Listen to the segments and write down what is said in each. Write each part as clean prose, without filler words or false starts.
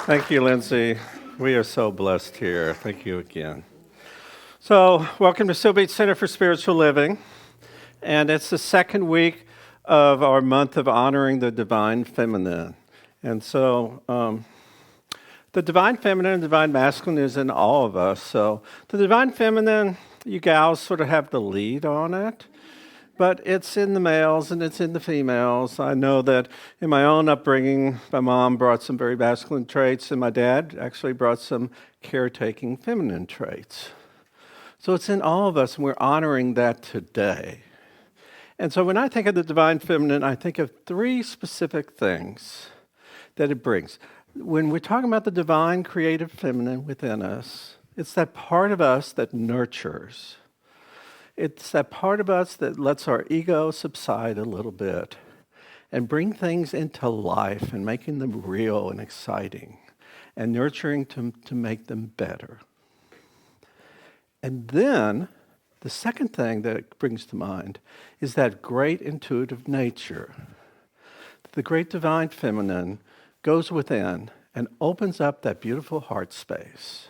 Thank you, Lindsay. We are so blessed here. Thank you again. So, welcome to Seal Beach Center for Spiritual Living. And it's the second week of our month of honoring the divine feminine. And so, the divine feminine and divine masculine is in all of us. So, the divine feminine, you gals sort of have the lead on it. But it's in the males and it's in the females. I know that in my own upbringing, my mom brought some very masculine traits, and my dad actually brought some caretaking feminine traits. So it's in all of us, and we're honoring that today. And so when I think of the divine feminine, I think of three specific things that it brings. When we're talking about the divine creative feminine within us, it's that part of us that nurtures. It's that part of us that lets our ego subside a little bit and bring things into life and making them real and exciting and nurturing to make them better. And then the second thing that it brings to mind is that great intuitive nature. The great divine feminine goes within and opens up that beautiful heart space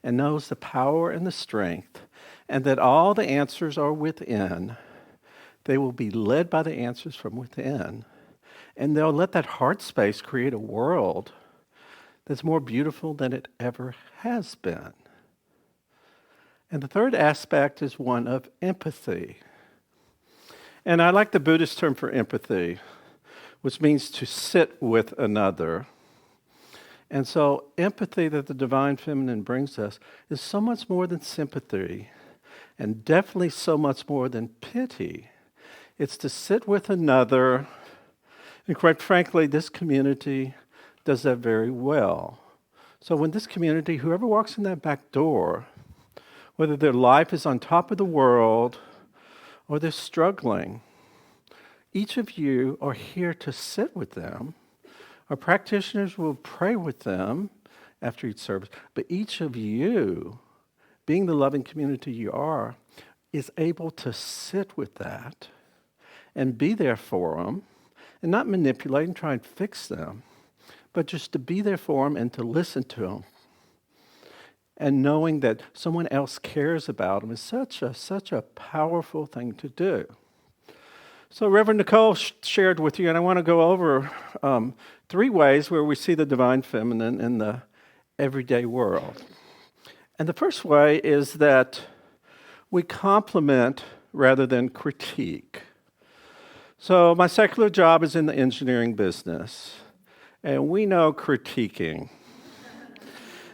and knows the power and the strength, and that all the answers are within. They will be led by the answers from within. And they'll let that heart space create a world that's more beautiful than it ever has been. And the third aspect is one of empathy. And I like the Buddhist term for empathy, which means to sit with another. And so empathy that the divine feminine brings us is so much more than sympathy, and definitely so much more than pity. It's to sit with another, and quite frankly, this community does that very well. So when this community, whoever walks in that back door, whether their life is on top of the world or they're struggling, each of you are here to sit with them. Our practitioners will pray with them after each service, but each of you, being the loving community you are, is able to sit with that and be there for them and not manipulate and try and fix them, but just to be there for them and to listen to them. And knowing that someone else cares about them is such a powerful thing to do. So Reverend Nicole shared with you, and I want to go over three ways where we see the divine feminine in the everyday world. And the first way is that we compliment rather than critique. So my secular job is in the engineering business, and we know critiquing.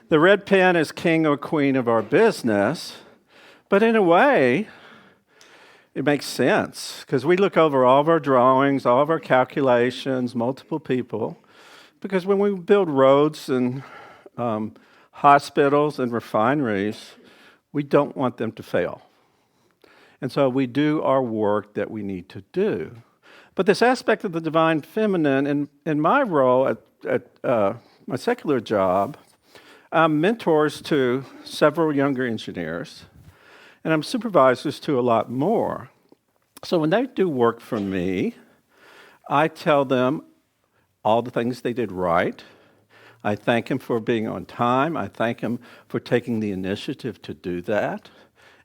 The red pen is king or queen of our business, but in a way, it makes sense, because we look over all of our drawings, all of our calculations, multiple people, because when we build roads and hospitals and refineries, we don't want them to fail. And so we do our work that we need to do. But this aspect of the divine feminine, in my role at my secular job, I'm mentors to several younger engineers, and I'm supervisors to a lot more. So when they do work for me, I tell them all the things they did right. I thank him for being on time. I thank him for taking the initiative to do that.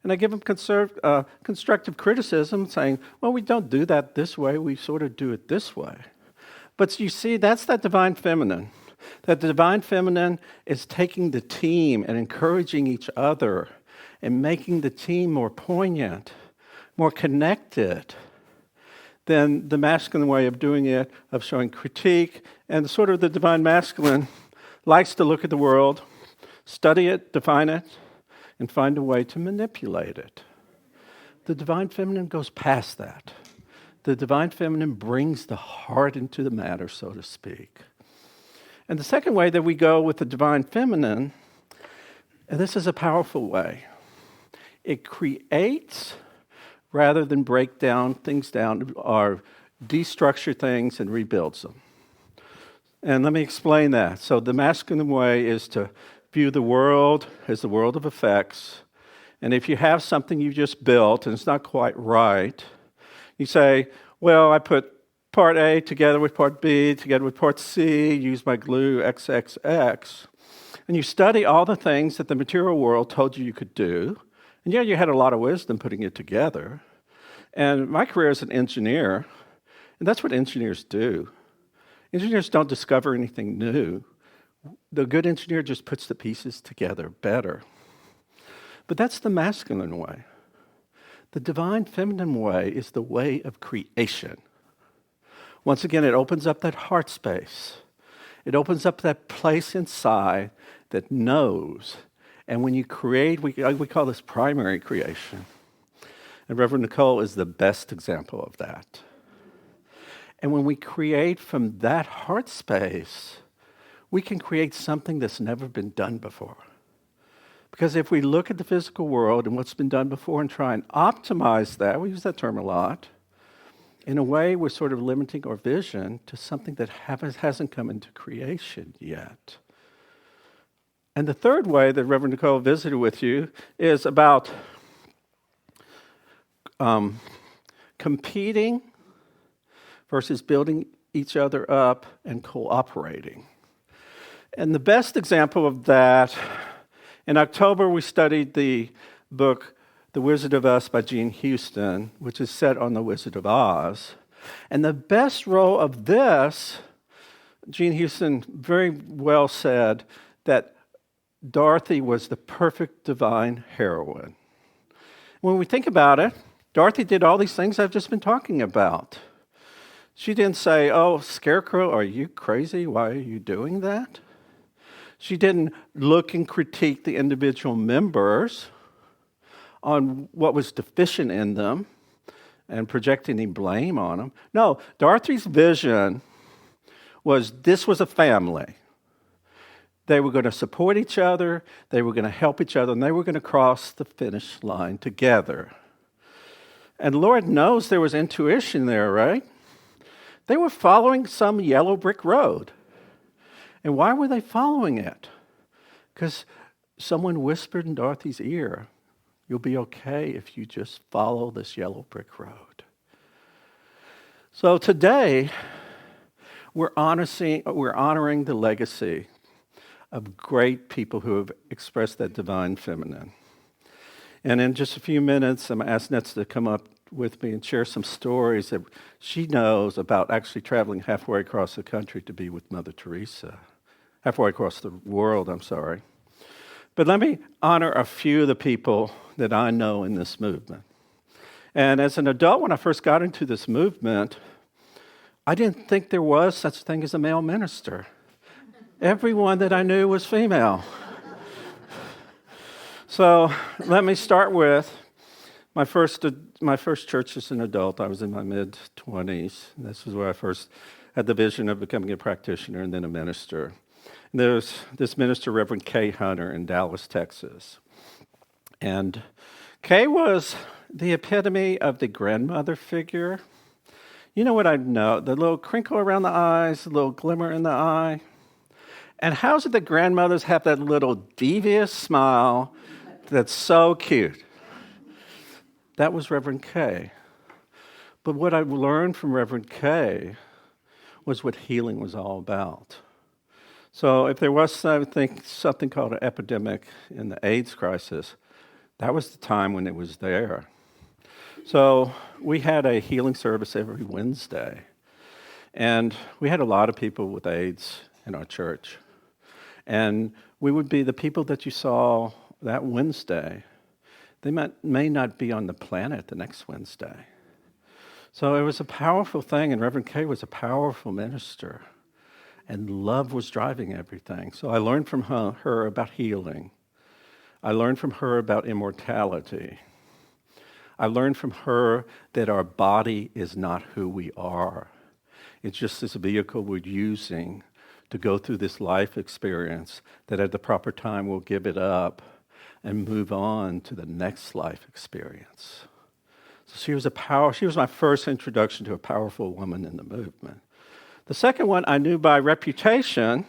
And I give him constructive criticism, saying, well, we don't do that this way. We sort of do it this way. But you see, that's that divine feminine. That the divine feminine is taking the team and encouraging each other and making the team more poignant, more connected than the masculine way of doing it, of showing critique. And sort of the divine masculine likes to look at the world, study it, define it, and find a way to manipulate it. The divine feminine goes past that. The divine feminine brings the heart into the matter, so to speak. And the second way that we go with the divine feminine, and this is a powerful way, it creates rather than break things down or destructure things and rebuilds them. And let me explain that. So the masculine way is to view the world as the world of effects. And if you have something you just built and it's not quite right, you say, well, I put part A together with part B, together with part C, use my glue XXX, and you study all the things that the material world told you could do, and yeah, you had a lot of wisdom putting it together. And my career as an engineer, and that's what engineers do. Engineers don't discover anything new. The good engineer just puts the pieces together better. But that's the masculine way. The divine feminine way is the way of creation. Once again, it opens up that heart space. It opens up that place inside that knows. And when you create, we call this primary creation. And Reverend Nicole is the best example of that. And when we create from that heart space, we can create something that's never been done before. Because if we look at the physical world and what's been done before and try and optimize that, we use that term a lot, in a way we're sort of limiting our vision to something that hasn't come into creation yet. And the third way that Reverend Nicole visited with you is about competing versus building each other up and cooperating. And the best example of that, in October we studied the book The Wizard of Oz by Jean Houston, which is set on the Wizard of Oz. And the best role of this, Jean Houston very well said that Dorothy was the perfect divine heroine. When we think about it, Dorothy did all these things I've just been talking about. She didn't say, "Oh, Scarecrow, are you crazy? Why are you doing that?" She didn't look and critique the individual members on what was deficient in them and project any blame on them. No, Dorothy's vision was this was a family. They were going to support each other, they were going to help each other, and they were going to cross the finish line together. And Lord knows there was intuition there, right? They were following some yellow brick road. And why were they following it? Because someone whispered in Dorothy's ear, "You'll be okay if you just follow this yellow brick road." So today, we're honoring the legacy of great people who have expressed that divine feminine. And in just a few minutes, I'm going to ask Nets to come up with me and share some stories that she knows about actually traveling halfway across the country to be with Mother Teresa. Halfway across the world, I'm sorry. But let me honor a few of the people that I know in this movement. And as an adult, when I first got into this movement, I didn't think there was such a thing as a male minister. Everyone that I knew was female. So let me start with my first church as an adult. I was in my mid-20s. This was where I first had the vision of becoming a practitioner and then a minister. And there's this minister, Reverend Kay Hunter, in Dallas, Texas. And Kay was the epitome of the grandmother figure. You know what I know? The little crinkle around the eyes, the little glimmer in the eye. And how's it that grandmothers have that little devious smile that's so cute? That was Reverend Kay. But what I learned from Reverend Kay was what healing was all about. So if there was something called an epidemic in the AIDS crisis, that was the time when it was there. So we had a healing service every Wednesday. And we had a lot of people with AIDS in our church. And we would be the people that you saw that Wednesday. They may not be on the planet the next Wednesday. So it was a powerful thing, and Reverend Kay was a powerful minister. And love was driving everything. So I learned from her about healing. I learned from her about immortality. I learned from her that our body is not who we are. It's just this vehicle we're using to go through this life experience that at the proper time we'll give it up and move on to the next life experience. So she was my first introduction to a powerful woman in the movement. The second one I knew by reputation,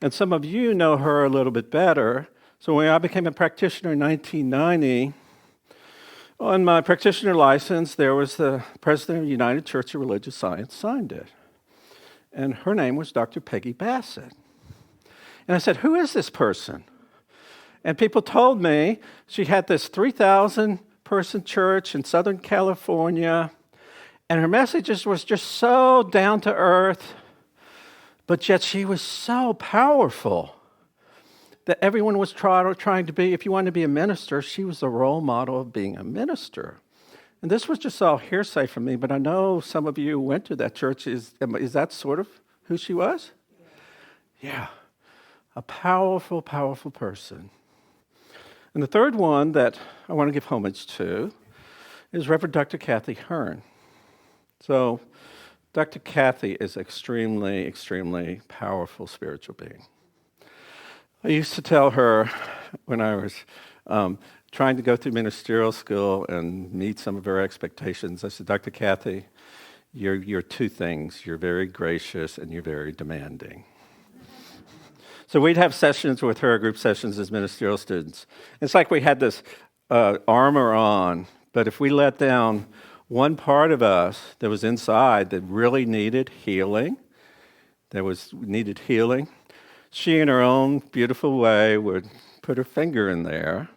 and some of you know her a little bit better. So when I became a practitioner in 1990, On my practitioner license, there was the president of the United Church of Religious Science signed it. And her name was Dr. Peggy Bassett. And I said, who is this person? And people told me she had this 3,000-person church in Southern California, and her messages was just so down to earth, but yet she was so powerful that everyone was trying to be, if you wanted to be a minister, she was the role model of being a minister. And this was just all hearsay from me, but I know some of you went to that church. Is that sort of who she was? Yeah. A powerful, powerful person. And the third one that I want to give homage to is Reverend Dr. Cathy Hearn. So Dr. Cathy is extremely, extremely powerful spiritual being. I used to tell her when I was trying to go through ministerial school and meet some of her expectations, I said, Dr. Cathy, you're two things. You're very gracious and you're very demanding. So we'd have sessions with her, group sessions as ministerial students. It's like we had this armor on, but if we let down one part of us that was inside that really needed healing, she in her own beautiful way would put her finger in there,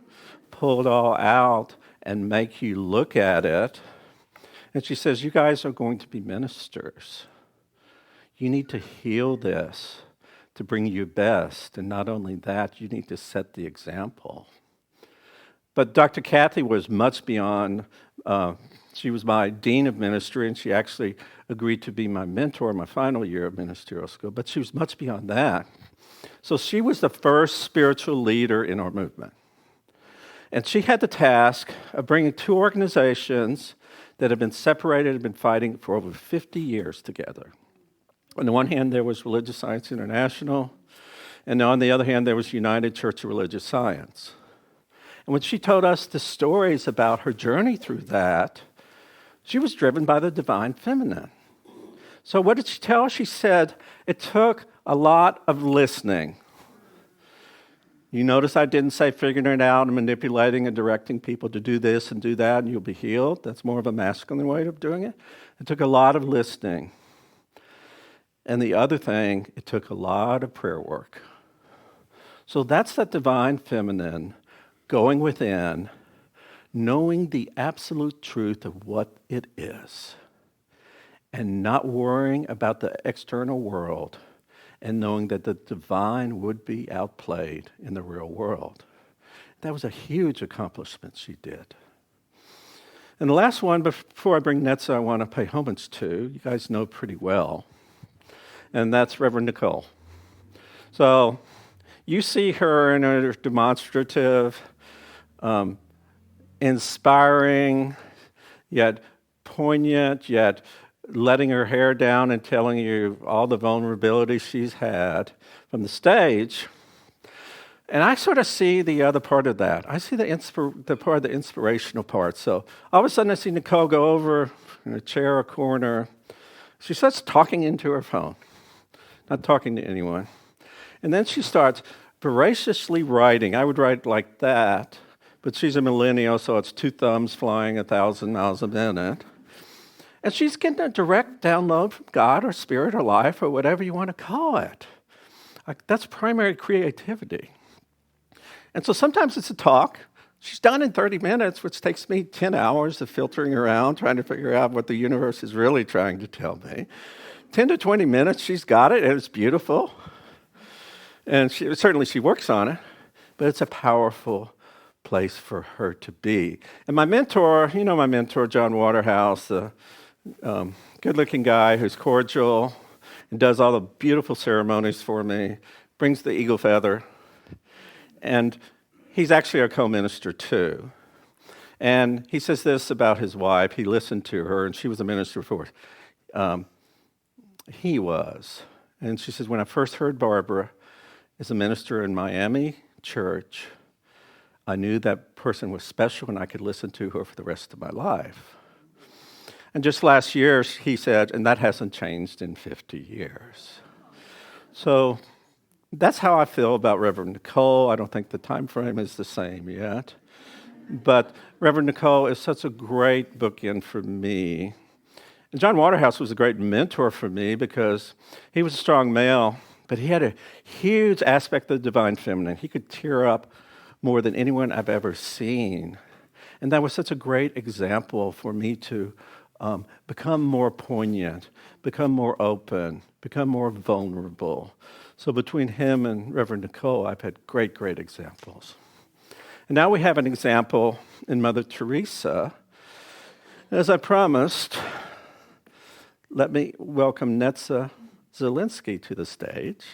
pull it all out, and make you look at it. And she says, you guys are going to be ministers. You need to heal this to bring you best. And not only that, you need to set the example. But Dr. Cathy was much beyond, she was my dean of ministry, and she actually agreed to be my mentor my final year of ministerial school, but she was much beyond that. So she was the first spiritual leader in our movement. And she had the task of bringing two organizations that had been separated and been fighting for over 50 years together. On the one hand, there was Religious Science International, and on the other hand, there was United Church of Religious Science. And when she told us the stories about her journey through that, she was driven by the divine feminine. So what did she tell us? She said it took a lot of listening. You notice I didn't say figuring it out and manipulating and directing people to do this and do that and you'll be healed. That's more of a masculine way of doing it. It took a lot of listening. And the other thing, it took a lot of prayer work. So that's that divine feminine going within, knowing the absolute truth of what it is, and not worrying about the external world, and knowing that the divine would be outplayed in the real world. That was a huge accomplishment she did. And the last one, before I bring Netza, I want to pay homage to, you guys know pretty well, and that's Reverend Nicole. So you see her in a demonstrative, inspiring, yet poignant, yet letting her hair down and telling you all the vulnerability she's had from the stage. And I sort of see the other part of that. I see the part of the inspirational part. So all of a sudden I see Nicole go over in a chair or corner. She starts talking into her phone, not talking to anyone. And then she starts voraciously writing. I would write like that, but she's a millennial, so it's two thumbs flying 1,000 miles a minute. And she's getting a direct download from God or spirit or life or whatever you want to call it. That's primary creativity. And so sometimes it's a talk. She's done in 30 minutes, which takes me 10 hours of filtering around, trying to figure out what the universe is really trying to tell me. 10 to 20 minutes, she's got it, and it's beautiful. And certainly she works on it, but it's a powerful place for her to be. And my mentor, you know my mentor, John Waterhouse, the good-looking guy who's cordial and does all the beautiful ceremonies for me, brings the eagle feather, and he's actually our co-minister too. And he says this about his wife. He listened to her, and she was a minister before. He was. And she says, when I first heard Barbara as a minister in Miami church, I knew that person was special and I could listen to her for the rest of my life. And just last year, he said, and that hasn't changed in 50 years. So that's how I feel about Reverend Nicole. I don't think the time frame is the same yet. But Reverend Nicole is such a great bookend for me. And John Waterhouse was a great mentor for me because he was a strong male, but he had a huge aspect of the divine feminine. He could tear up more than anyone I've ever seen. And that was such a great example for me to become more poignant, become more open, become more vulnerable. So between him and Reverend Nicole, I've had great, great examples. And now we have an example in Mother Teresa. As I promised, let me welcome Netza Zielinski to the stage.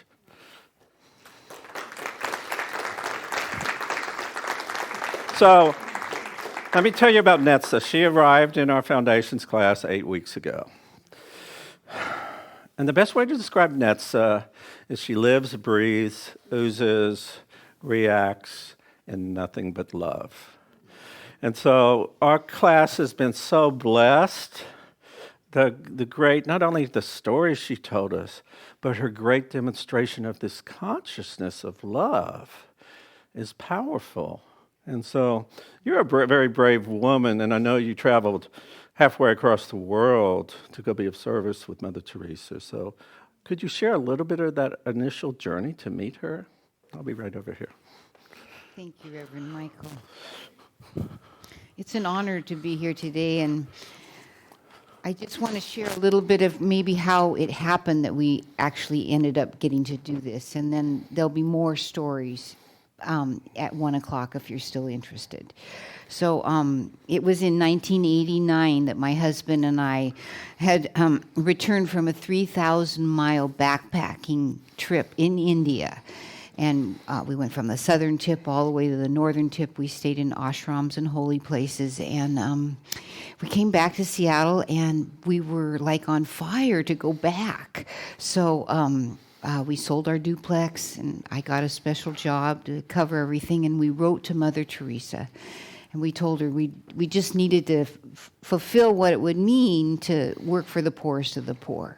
So, let me tell you about Netza. She arrived in our foundations class 8 weeks ago. And the best way to describe Netza is she lives, breathes, oozes, reacts in nothing but love. And so our class has been so blessed. The great, not only the stories she told us, but her great demonstration of this consciousness of love is powerful. And so you're a very brave woman, and I know you traveled halfway across the world to go be of service with Mother Teresa. So could you share a little bit of that initial journey to meet her? I'll be right over here. Thank you, Reverend Michael. It's an honor to be here today, and I just want to share a little bit of maybe how it happened that we actually ended up getting to do this, and then there'll be more stories at 1 o'clock if you're still interested. So it was in 1989 that my husband and I had returned from a 3,000-mile backpacking trip in India. And we went from the southern tip all the way to the northern tip. We stayed in ashrams and holy places. And we came back to Seattle, and we were like on fire to go back. So we sold our duplex, and I got a special job to cover everything. And we wrote to Mother Teresa. And we told her we just needed to fulfill what it would mean to work for the poorest of the poor.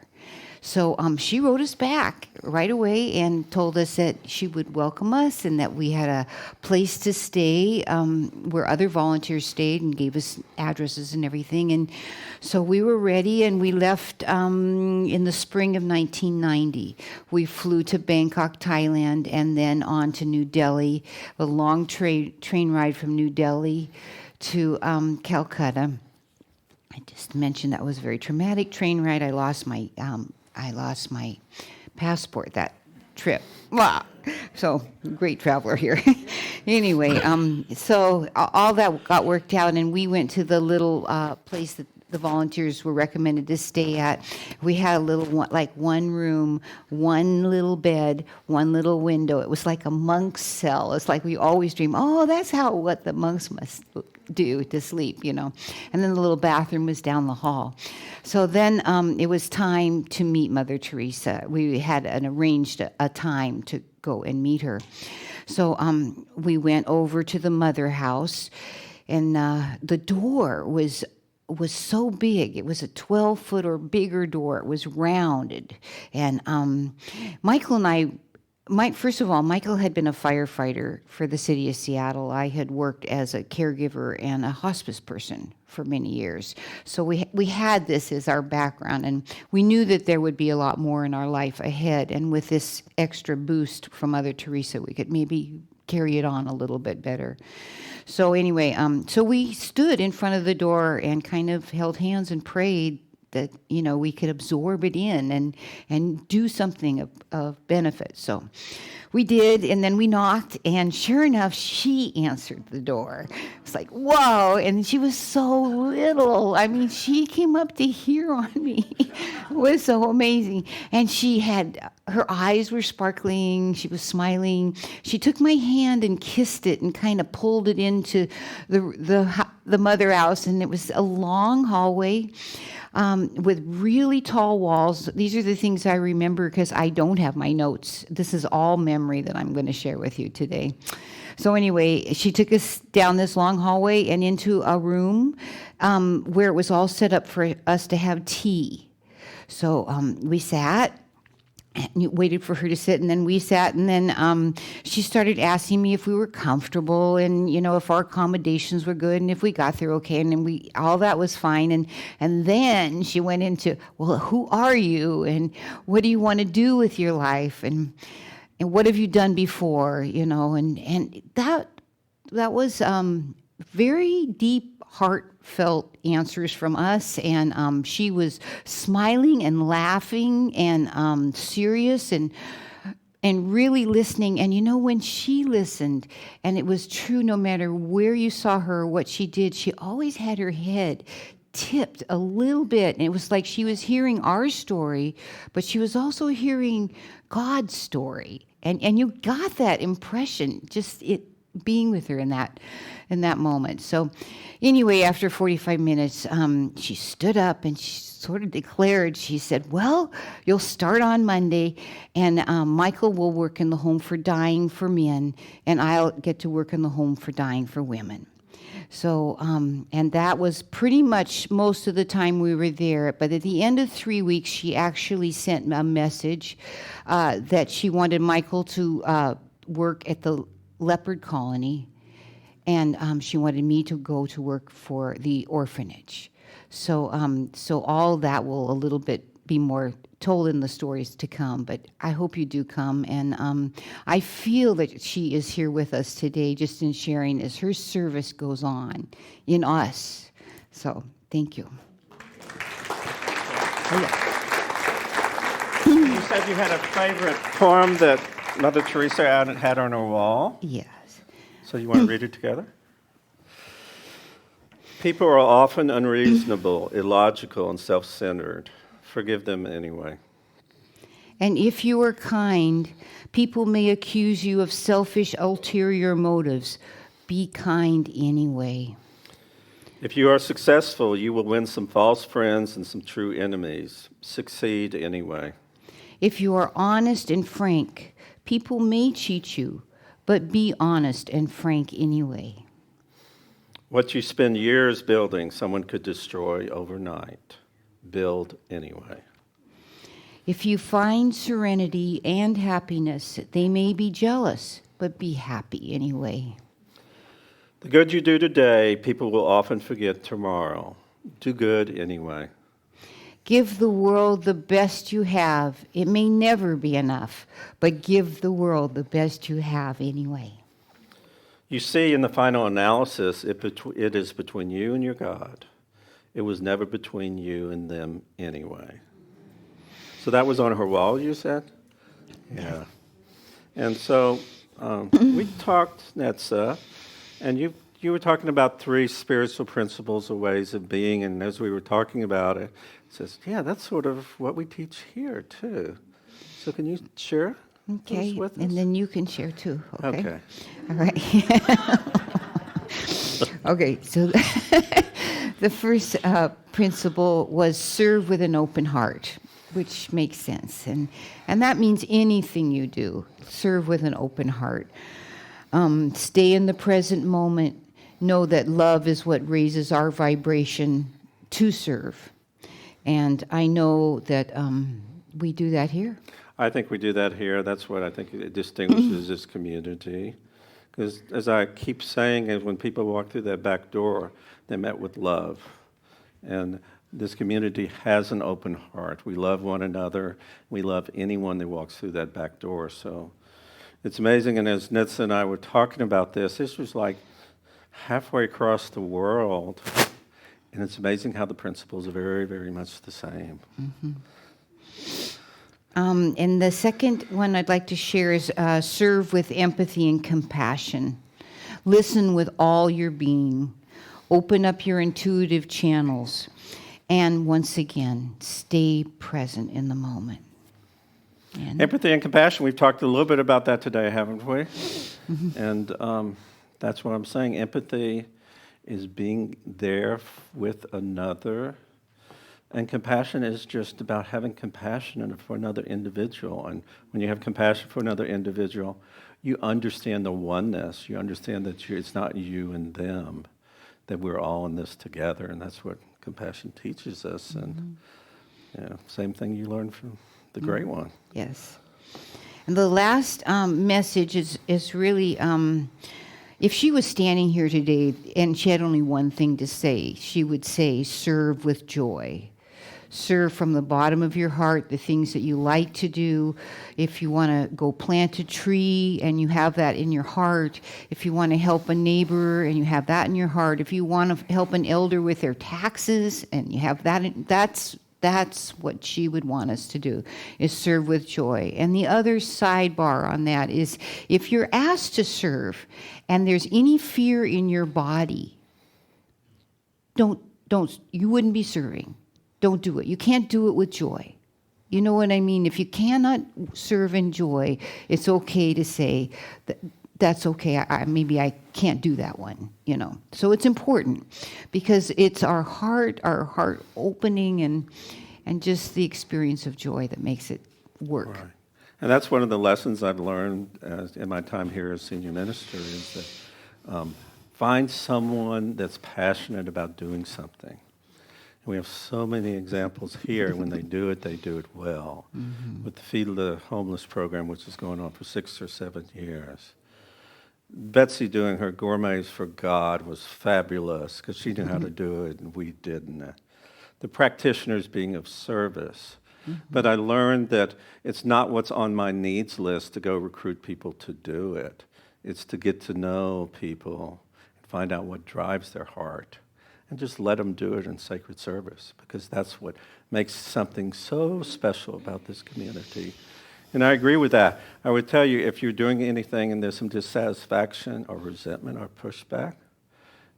So she wrote us back right away and told us that she would welcome us and that we had a place to stay where other volunteers stayed, and gave us addresses and everything. And so we were ready, and we left in the spring of 1990. We flew to Bangkok, Thailand, and then on to New Delhi, a long train ride from New Delhi to Calcutta. I just mentioned that was a very traumatic train ride. I lost my passport that trip. Wow. So, great traveler here. Anyway, so all that got worked out, and we went to the little place that the volunteers were recommended to stay at. We had a little one room, one little bed, one little window. It was like a monk's cell. It's like we always dream, oh, that's what the monks must do to sleep, you know. And then the little bathroom was down the hall. So then it was time to meet Mother Teresa. We had arranged a time to go and meet her. So we went over to the Mother House, and the door was so big. It was a 12-foot or bigger door. It was rounded. And Michael and I, first of all, Michael had been a firefighter for the city of Seattle. I had worked as a caregiver and a hospice person for many years. So we had this as our background, and we knew that there would be a lot more in our life ahead. And with this extra boost from Mother Teresa, we could maybe carry it on a little bit better. So anyway, so we stood in front of the door and kind of held hands and prayed that, you know, we could absorb it in and do something of benefit. So we did, and then we knocked, and sure enough, she answered the door. It's like, whoa, and she was so little. I mean, she came up to here on me. It was so amazing. And her eyes were sparkling. She was smiling. She took my hand and kissed it and kind of pulled it into the Mother House, and it was a long hallway with really tall walls. These are the things I remember because I don't have my notes. This is all memory that I'm going to share with you today. So anyway, she took us down this long hallway and into a room where it was all set up for us to have tea. So we sat. and waited for her to sit, and then we sat, and then she started asking me if we were comfortable, and if our accommodations were good, and if we got there okay, and then all that was fine, and then she went into, well, who are you, and what do you want to do with your life, and what have you done before, and that was very deep, heartfelt answers from us, and she was smiling and laughing and serious and really listening. And when she listened, and it was true, no matter where you saw her or what she did, she always had her head tipped a little bit, and it was like she was hearing our story, but she was also hearing God's story, and you got that impression just it being with her in that moment. So anyway, after 45 minutes, she stood up and she sort of declared, she said, well, you'll start on Monday, and Michael will work in the home for dying for men, and I'll get to work in the home for dying for women. So, and that was pretty much most of the time we were there. But at the end of 3 weeks, she actually sent a message that she wanted Michael to work at the leopard colony, and she wanted me to go to work for the orphanage. So, so all that will a little bit be more told in the stories to come, but I hope you do come, and I feel that she is here with us today just in sharing as her service goes on in us. So, thank you. Oh, yeah. You said you had a favorite poem that Mother Teresa had on her wall. Yes. So you want to read it together? People are often unreasonable, illogical, and self-centered. Forgive them anyway. And if you are kind, people may accuse you of selfish, ulterior motives. Be kind anyway. If you are successful, you will win some false friends and some true enemies. Succeed anyway. If you are honest and frank, people may cheat you, but be honest and frank anyway. What you spend years building, someone could destroy overnight. Build anyway. If you find serenity and happiness, they may be jealous, but be happy anyway. The good you do today, people will often forget tomorrow. Do good anyway. Give the world the best you have. It may never be enough, but give the world the best you have anyway. You see, in the final analysis, it is between you and your God. It was never between you and them anyway. So that was on her wall, you said? Yeah. And so we talked, Netza, and you were talking about 3 spiritual principles or ways of being, and as we were talking about it, it says, yeah, that's sort of what we teach here, too. So can you share Okay, with us? and then you can share, too. Okay. All right. Okay, so the first principle was serve with an open heart, which makes sense. And that means anything you do, serve with an open heart. Stay in the present moment. Know that love is what raises our vibration to serve. And I know that we do that here. I think we do that here. That's what I think it distinguishes this community. Because as I keep saying, is when people walk through that back door, they met with love. And this community has an open heart. We love one another. We love anyone that walks through that back door. So it's amazing. And as Netza and I were talking about this was like halfway across the world. And it's amazing how the principles are very, very much the same. Mm-hmm. And the second one I'd like to share is serve with empathy and compassion. Listen with all your being. Open up your intuitive channels. And once again, stay present in the moment. And empathy and compassion, we've talked a little bit about that today, haven't we? Mm-hmm. And that's what I'm saying. Empathy is being there with another. And compassion is just about having compassion for another individual. And when you have compassion for another individual, you understand the oneness. You understand that it's not you and them, that we're all in this together. And that's what compassion teaches us. And same thing you learn from the great one. Yes. And the last message is really, if she was standing here today and she had only one thing to say, she would say, serve with joy. Serve from the bottom of your heart the things that you like to do. If you want to go plant a tree and you have that in your heart, if you want to help a neighbor and you have that in your heart, if you want to help an elder with their taxes and you have that, that's what she would want us to do, is serve with joy. And the other sidebar on that is if you're asked to serve and there's any fear in your body, don't you wouldn't be serving. Don't do it. You can't do it with joy. You know what I mean? If you cannot serve in joy, it's okay to say that's okay. Maybe I can't do that one. So it's important because it's our heart opening and just the experience of joy that makes it work. Right. And that's one of the lessons I've learned in my time here as senior minister is that find someone that's passionate about doing something. We have so many examples here. When they do it well. Mm-hmm. With the Feed the Homeless program, which is going on for 6 or 7 years. Betsy doing her Gourmets for God was fabulous because she knew how to do it and we didn't. The practitioners being of service. Mm-hmm. But I learned that it's not what's on my needs list to go recruit people to do it. It's to get to know people and find out what drives their heart. And just let them do it in sacred service because that's what makes something so special about this community. And I agree with that. I would tell you, if you're doing anything and there's some dissatisfaction or resentment or pushback,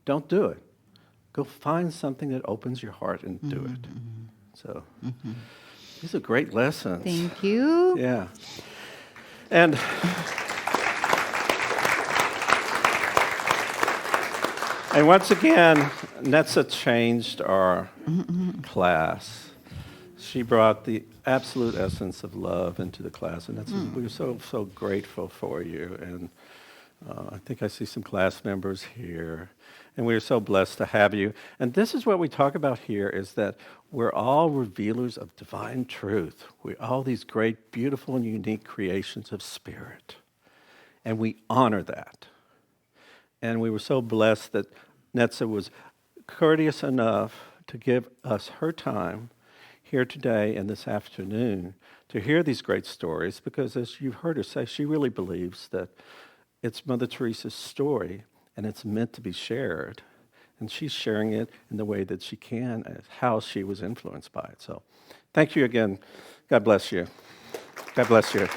don't do it. Go find something that opens your heart and do it. So these are great lessons. Thank you. Yeah. And once again, Netza changed our class. She brought the absolute essence of love into the class, and we were so grateful for you. And I think I see some class members here, and we are so blessed to have you. And this is what we talk about here, is that we're all revealers of divine truth. We're all these great, beautiful, and unique creations of spirit, and we honor that. And we were so blessed that Netza was courteous enough to give us her time here today and this afternoon to hear these great stories because, as you've heard her say, she really believes that it's Mother Teresa's story and it's meant to be shared. And she's sharing it in the way that she can and how she was influenced by it. So thank you again. God bless you. God bless you.